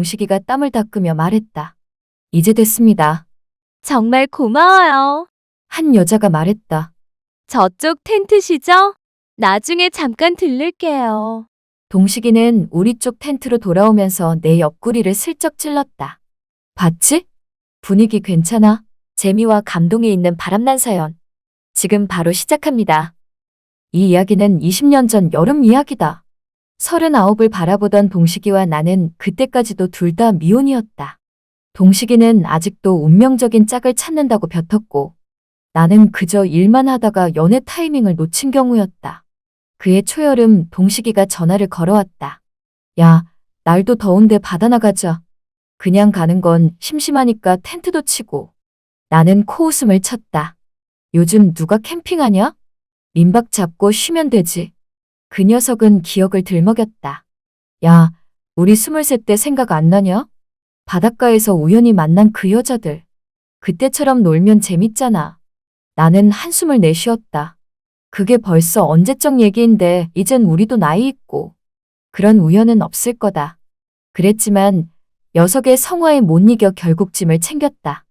동식이가 땀을 닦으며 말했다. 이제 됐습니다. 정말 고마워요. 한 여자가 말했다. 저쪽 텐트시죠? 나중에 잠깐 들를게요. 동식이는 우리 쪽 텐트로 돌아오면서 내 옆구리를 슬쩍 찔렀다. 봤지? 분위기 괜찮아? 재미와 감동이 있는 바람난 사연. 지금 바로 시작합니다. 이 이야기는 20년 전 여름 이야기다. 39을 바라보던 동식이와 나는 그때까지도 둘 다 미혼이었다. 동식이는 아직도 운명적인 짝을 찾는다고 벼텄고 나는 그저 일만 하다가 연애 타이밍을 놓친 경우였다. 그해 초여름 동식이가 전화를 걸어왔다. 야, 날도 더운데 바다 나가자. 그냥 가는 건 심심하니까 텐트도 치고. 나는 코웃음을 쳤다. 요즘 누가 캠핑하냐? 민박 잡고 쉬면 되지. 그 녀석은 기억을 들먹였다. 야, 우리 23 때 생각 안 나냐? 바닷가에서 우연히 만난 그 여자들. 그때처럼 놀면 재밌잖아. 나는 한숨을 내쉬었다. 그게 벌써 언제적 얘기인데 이젠 우리도 나이 있고 그런 우연은 없을 거다. 그랬지만 녀석의 성화에 못 이겨 결국 짐을 챙겼다.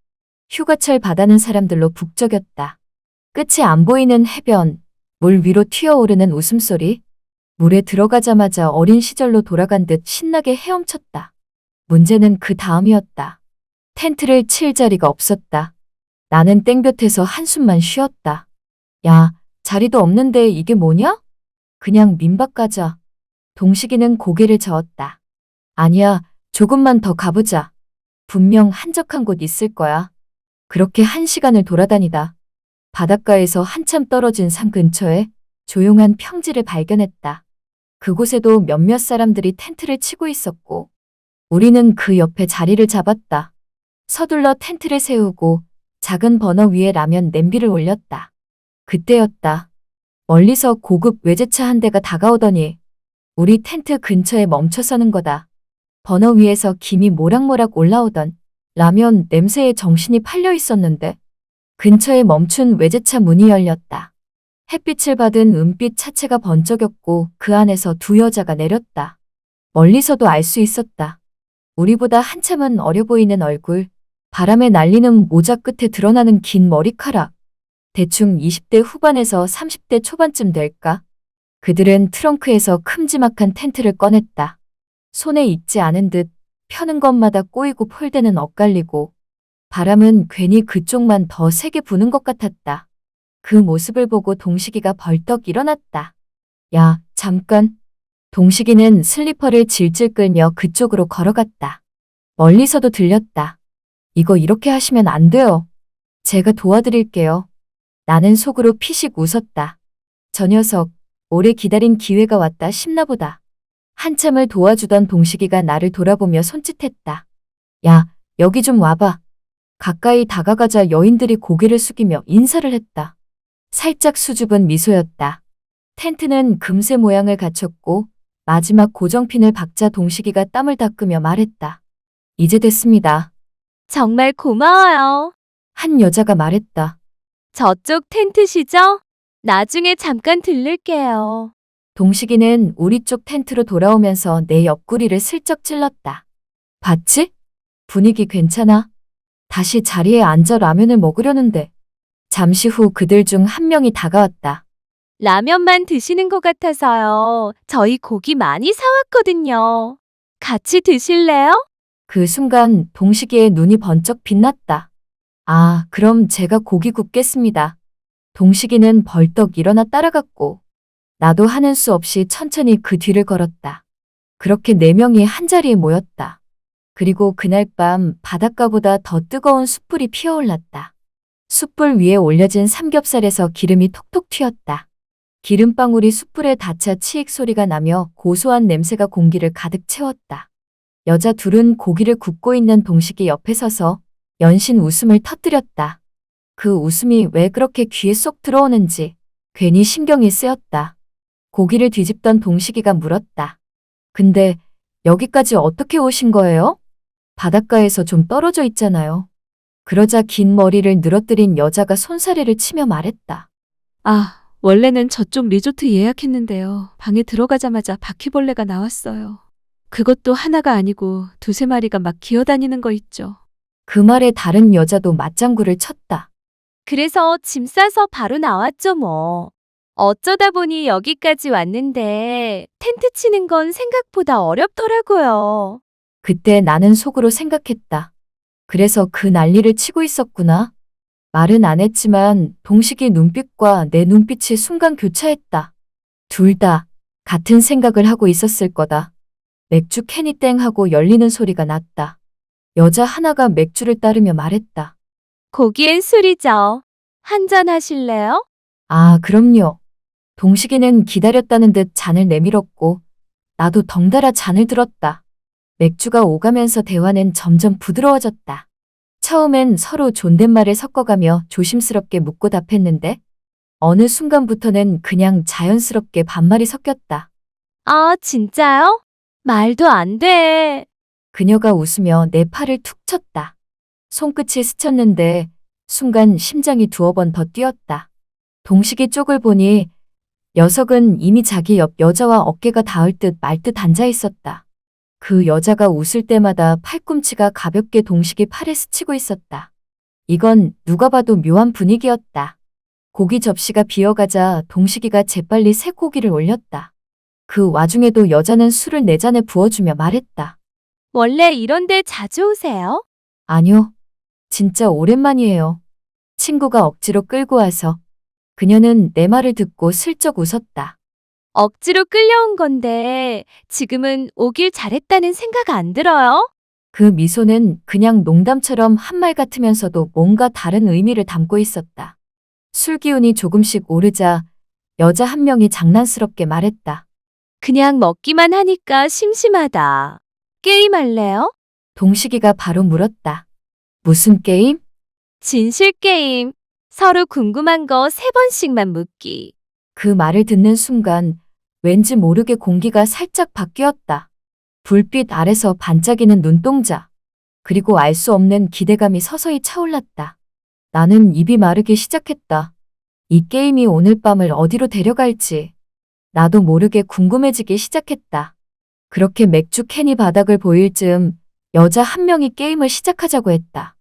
휴가철 바다는 사람들로 북적였다. 끝이 안 보이는 해변, 물 위로 튀어오르는 웃음소리. 물에 들어가자마자 어린 시절로 돌아간 듯 신나게 헤엄쳤다. 문제는 그 다음이었다. 텐트를 칠 자리가 없었다. 나는 땡볕에서 한숨만 쉬었다. 야, 자리도 없는데 이게 뭐냐? 그냥 민박 가자. 동식이는 고개를 저었다. 아니야, 조금만 더 가보자. 분명 한적한 곳 있을 거야. 그렇게 1시간을 돌아다니다 바닷가에서 한참 떨어진 산 근처에 조용한 평지를 발견했다. 그곳에도 몇몇 사람들이 텐트를 치고 있었고 우리는 그 옆에 자리를 잡았다. 서둘러 텐트를 세우고 작은 버너 위에 라면 냄비를 올렸다. 그때였다. 멀리서 고급 외제차 한 대가 다가오더니 우리 텐트 근처에 멈춰서는 거다. 버너 위에서 김이 모락모락 올라오던 라면 냄새에 정신이 팔려 있었는데 근처에 멈춘 외제차 문이 열렸다. 햇빛을 받은 은빛 차체가 번쩍였고 그 안에서 두 여자가 내렸다. 멀리서도 알 수 있었다. 우리보다 한참은 어려 보이는 얼굴, 바람에 날리는 모자 끝에 드러나는 긴 머리카락. 대충 20대 후반에서 30대 초반쯤 될까? 그들은 트렁크에서 큼지막한 텐트를 꺼냈다. 손에 익지 않은 듯 펴는 것마다 꼬이고 폴대는 엇갈리고 바람은 괜히 그쪽만 더 세게 부는 것 같았다. 그 모습을 보고 동식이가 벌떡 일어났다. 야, 잠깐. 동식이는 슬리퍼를 질질 끌며 그쪽으로 걸어갔다. 멀리서도 들렸다. 이거 이렇게 하시면 안 돼요. 제가 도와드릴게요. 나는 속으로 피식 웃었다. 저 녀석, 오래 기다린 기회가 왔다 싶나 보다. 한참을 도와주던 동식이가 나를 돌아보며 손짓했다. 야, 여기 좀 와봐. 가까이 다가가자 여인들이 고개를 숙이며 인사를 했다. 살짝 수줍은 미소였다. 텐트는 금세 모양을 갖췄고 마지막 고정핀을 박자 동식이가 땀을 닦으며 말했다. 이제 됐습니다. 정말 고마워요. 한 여자가 말했다. 저쪽 텐트시죠? 나중에 잠깐 들를게요. 동식이는 우리 쪽 텐트로 돌아오면서 내 옆구리를 슬쩍 찔렀다. 봤지? 분위기 괜찮아? 다시 자리에 앉아 라면을 먹으려는데 잠시 후 그들 중 한 명이 다가왔다. 라면만 드시는 것 같아서요. 저희 고기 많이 사왔거든요. 같이 드실래요? 그 순간 동식이의 눈이 번쩍 빛났다. 아, 그럼 제가 고기 굽겠습니다. 동식이는 벌떡 일어나 따라갔고 나도 하는 수 없이 천천히 그 뒤를 걸었다. 그렇게 4명이 한자리에 모였다. 그리고 그날 밤 바닷가보다 더 뜨거운 숯불이 피어올랐다. 숯불 위에 올려진 삼겹살에서 기름이 톡톡 튀었다. 기름방울이 숯불에 닿자 치익 소리가 나며 고소한 냄새가 공기를 가득 채웠다. 여자 둘은 고기를 굽고 있는 동식이 옆에 서서 연신 웃음을 터뜨렸다. 그 웃음이 왜 그렇게 귀에 쏙 들어오는지 괜히 신경이 쓰였다. 고기를 뒤집던 동식이가 물었다. 근데 여기까지 어떻게 오신 거예요? 바닷가에서 좀 떨어져 있잖아요. 그러자 긴 머리를 늘어뜨린 여자가 손사래를 치며 말했다. 아, 원래는 저쪽 리조트 예약했는데요. 방에 들어가자마자 바퀴벌레가 나왔어요. 그것도 하나가 아니고 두세 마리가 막 기어다니는 거 있죠. 그 말에 다른 여자도 맞장구를 쳤다. 그래서 짐 싸서 바로 나왔죠, 뭐. 어쩌다 보니 여기까지 왔는데 텐트 치는 건 생각보다 어렵더라고요. 그때 나는 속으로 생각했다. 그래서 그 난리를 치고 있었구나. 말은 안 했지만 동식이 눈빛과 내 눈빛이 순간 교차했다. 둘 다 같은 생각을 하고 있었을 거다. 맥주 캔이 땡 하고 열리는 소리가 났다. 여자 하나가 맥주를 따르며 말했다. 고기엔 술이죠. 한잔 하실래요? 아, 그럼요. 동식이는 기다렸다는 듯 잔을 내밀었고 나도 덩달아 잔을 들었다. 맥주가 오가면서 대화는 점점 부드러워졌다. 처음엔 서로 존댓말을 섞어가며 조심스럽게 묻고 답했는데 어느 순간부터는 그냥 자연스럽게 반말이 섞였다. 아, 진짜요? 말도 안 돼. 그녀가 웃으며 내 팔을 툭 쳤다. 손끝이 스쳤는데 순간 심장이 두어 번 더 뛰었다. 동식이 쪽을 보니 녀석은 이미 자기 옆 여자와 어깨가 닿을 듯 말 듯 앉아 있었다. 그 여자가 웃을 때마다 팔꿈치가 가볍게 동식이 팔에 스치고 있었다. 이건 누가 봐도 묘한 분위기였다. 고기 접시가 비어가자 동식이가 재빨리 새 고기를 올렸다. 그 와중에도 여자는 술을 내 잔에 부어주며 말했다. 원래 이런데 자주 오세요? 아니요. 진짜 오랜만이에요. 친구가 억지로 끌고 와서 그녀는 내 말을 듣고 슬쩍 웃었다. 억지로 끌려온 건데 지금은 오길 잘했다는 생각 안 들어요? 그 미소는 그냥 농담처럼 한 말 같으면서도 뭔가 다른 의미를 담고 있었다. 술 기운이 조금씩 오르자 여자 한 명이 장난스럽게 말했다. 그냥 먹기만 하니까 심심하다. 게임할래요? 동식이가 바로 물었다. 무슨 게임? 진실 게임. 서로 궁금한 거 3번씩만 묻기. 그 말을 듣는 순간 왠지 모르게 공기가 살짝 바뀌었다. 불빛 아래서 반짝이는 눈동자. 그리고 알 수 없는 기대감이 서서히 차올랐다. 나는 입이 마르기 시작했다. 이 게임이 오늘 밤을 어디로 데려갈지. 나도 모르게 궁금해지기 시작했다. 그렇게 맥주 캔이 바닥을 보일 즈음 여자 한 명이 게임을 시작하자고 했다.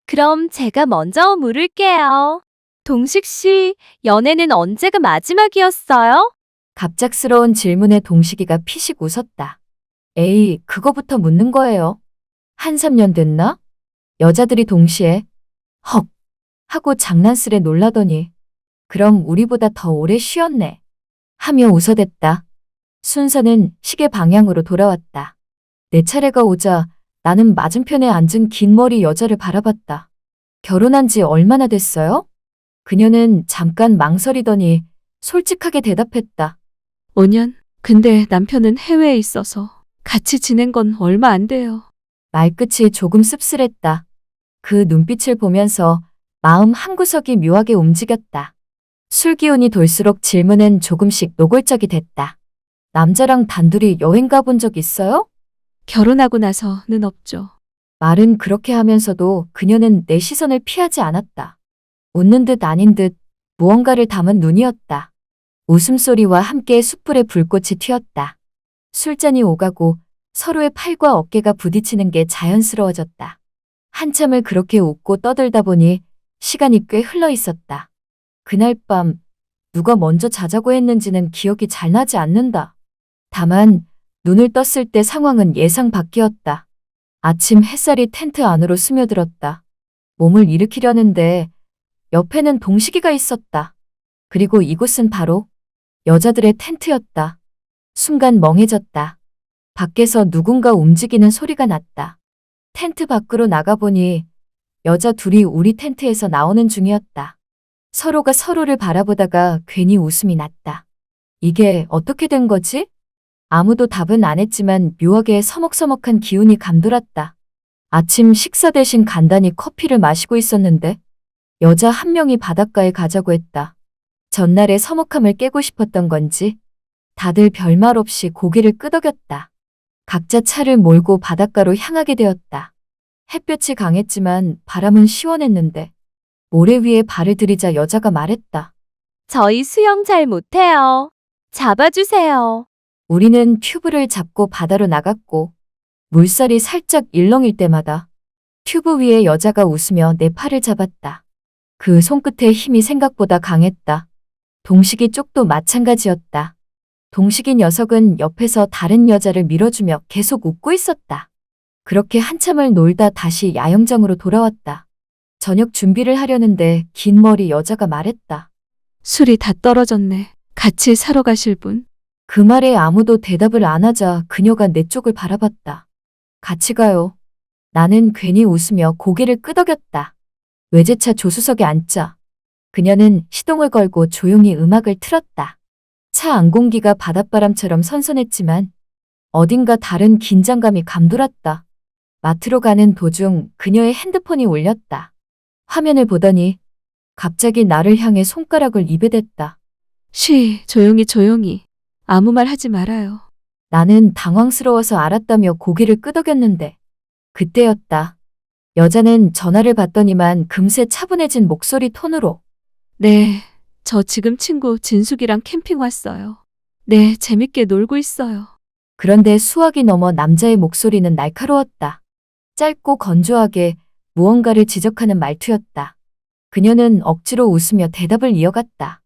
그럼 제가 먼저 물을게요. 동식 씨, 연애는 언제가 마지막이었어요? 갑작스러운 질문에 동식이가 피식 웃었다. 에이, 그거부터 묻는 거예요. 한 3년 됐나? 여자들이 동시에 헉 하고 장난스레 놀라더니 그럼 우리보다 더 오래 쉬었네 하며 웃어댔다. 순서는 시계 방향으로 돌아왔다. 내 차례가 오자 나는 맞은편에 앉은 긴 머리 여자를 바라봤다. 결혼한 지 얼마나 됐어요? 그녀는 잠깐 망설이더니 솔직하게 대답했다. 5년? 근데 남편은 해외에 있어서 같이 지낸 건 얼마 안 돼요. 말끝이 조금 씁쓸했다. 그 눈빛을 보면서 마음 한구석이 묘하게 움직였다. 술 기운이 돌수록 질문은 조금씩 노골적이 됐다. 남자랑 단둘이 여행 가본 적 있어요? 결혼하고 나서는 없죠. 말은 그렇게 하면서도 그녀는 내 시선을 피하지 않았다. 웃는 듯 아닌 듯 무언가를 담은 눈이었다. 웃음소리와 함께 숯불에 불꽃이 튀었다. 술잔이 오가고 서로의 팔과 어깨가 부딪히는 게 자연스러워졌다. 한참을 그렇게 웃고 떠들다 보니 시간이 꽤 흘러 있었다. 그날 밤 누가 먼저 자자고 했는지는 기억이 잘 나지 않는다. 다만 눈을 떴을 때 상황은 예상 밖이었다. 아침 햇살이 텐트 안으로 스며들었다. 몸을 일으키려는데 옆에는 동식이가 있었다. 그리고 이곳은 바로 여자들의 텐트였다. 순간 멍해졌다. 밖에서 누군가 움직이는 소리가 났다. 텐트 밖으로 나가보니 여자 둘이 우리 텐트에서 나오는 중이었다. 서로가 서로를 바라보다가 괜히 웃음이 났다. 이게 어떻게 된 거지? 아무도 답은 안 했지만 묘하게 서먹서먹한 기운이 감돌았다. 아침 식사 대신 간단히 커피를 마시고 있었는데 여자 한 명이 바닷가에 가자고 했다. 전날의 서먹함을 깨고 싶었던 건지 다들 별말 없이 고개를 끄덕였다. 각자 차를 몰고 바닷가로 향하게 되었다. 햇볕이 강했지만 바람은 시원했는데 모래 위에 발을 들이자 여자가 말했다. 저희 수영 잘 못해요. 잡아주세요. 우리는 튜브를 잡고 바다로 나갔고 물살이 살짝 일렁일 때마다 튜브 위에 여자가 웃으며 내 팔을 잡았다. 그 손끝의 힘이 생각보다 강했다. 동식이 쪽도 마찬가지였다. 동식이 녀석은 옆에서 다른 여자를 밀어주며 계속 웃고 있었다. 그렇게 한참을 놀다 다시 야영장으로 돌아왔다. 저녁 준비를 하려는데 긴 머리 여자가 말했다. 술이 다 떨어졌네. 같이 사러 가실 분? 그 말에 아무도 대답을 안 하자 그녀가 내 쪽을 바라봤다. 같이 가요. 나는 괜히 웃으며 고개를 끄덕였다. 외제차 조수석에 앉자. 그녀는 시동을 걸고 조용히 음악을 틀었다. 차 안공기가 바닷바람처럼 선선했지만 어딘가 다른 긴장감이 감돌았다. 마트로 가는 도중 그녀의 핸드폰이 울렸다. 화면을 보더니 갑자기 나를 향해 손가락을 입에 댔다. 조용히. 아무 말 하지 말아요. 나는 당황스러워서 알았다며 고개를 끄덕였는데 그때였다. 여자는 전화를 받더니만 금세 차분해진 목소리 톤으로 네, 저 지금 친구 진숙이랑 캠핑 왔어요. 네, 재밌게 놀고 있어요. 그런데 수학이 넘어 남자의 목소리는 날카로웠다. 짧고 건조하게 무언가를 지적하는 말투였다. 그녀는 억지로 웃으며 대답을 이어갔다.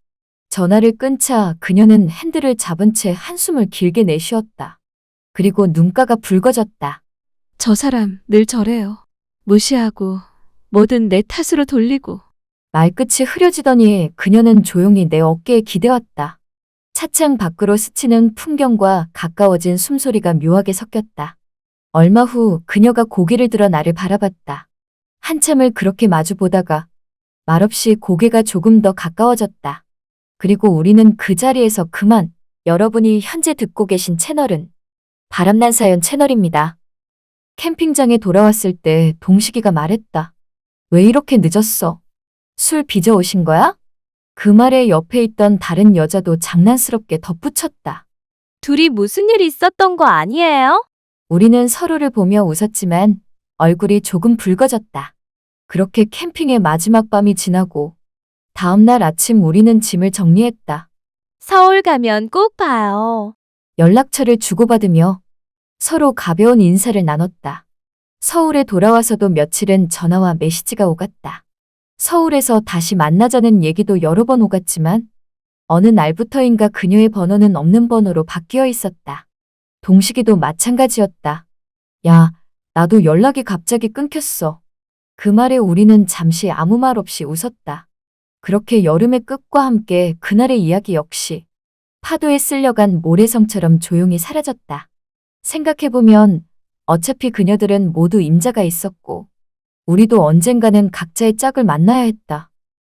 전화를 끊자 그녀는 핸들을 잡은 채 한숨을 길게 내쉬었다. 그리고 눈가가 붉어졌다. 저 사람 늘 저래요. 무시하고 뭐든 내 탓으로 돌리고. 말끝이 흐려지더니 그녀는 조용히 내 어깨에 기대었다. 차창 밖으로 스치는 풍경과 가까워진 숨소리가 묘하게 섞였다. 얼마 후 그녀가 고개를 들어 나를 바라봤다. 한참을 그렇게 마주 보다가 말없이 고개가 조금 더 가까워졌다. 그리고 우리는 그 자리에서 그만. 여러분이 현재 듣고 계신 채널은 바람난 사연 채널입니다. 캠핑장에 돌아왔을 때 동식이가 말했다. 왜 이렇게 늦었어? 술 빚어 오신 거야? 그 말에 옆에 있던 다른 여자도 장난스럽게 덧붙였다. 둘이 무슨 일 있었던 거 아니에요? 우리는 서로를 보며 웃었지만 얼굴이 조금 붉어졌다. 그렇게 캠핑의 마지막 밤이 지나고 다음 날 아침 우리는 짐을 정리했다. 서울 가면 꼭 봐요. 연락처를 주고받으며 서로 가벼운 인사를 나눴다. 서울에 돌아와서도 며칠은 전화와 메시지가 오갔다. 서울에서 다시 만나자는 얘기도 여러 번 오갔지만 어느 날부터인가 그녀의 번호는 없는 번호로 바뀌어 있었다. 동식이도 마찬가지였다. 야, 나도 연락이 갑자기 끊겼어. 그 말에 우리는 잠시 아무 말 없이 웃었다. 그렇게 여름의 끝과 함께 그날의 이야기 역시 파도에 쓸려간 모래성처럼 조용히 사라졌다. 생각해보면 어차피 그녀들은 모두 임자가 있었고 우리도 언젠가는 각자의 짝을 만나야 했다.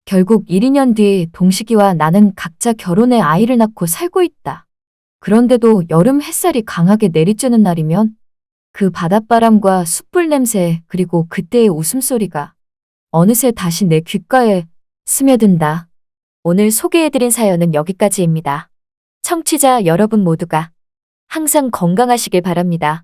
결국 1, 2년 뒤 동식이와 나는 각자 결혼해 아이를 낳고 살고 있다. 그런데도 여름 햇살이 강하게 내리쬐는 날이면 그 바닷바람과 숯불 냄새 그리고 그때의 웃음소리가 어느새 다시 내 귓가에 스며든다. 오늘 소개해드린 사연은 여기까지입니다. 청취자 여러분 모두가 항상 건강하시길 바랍니다.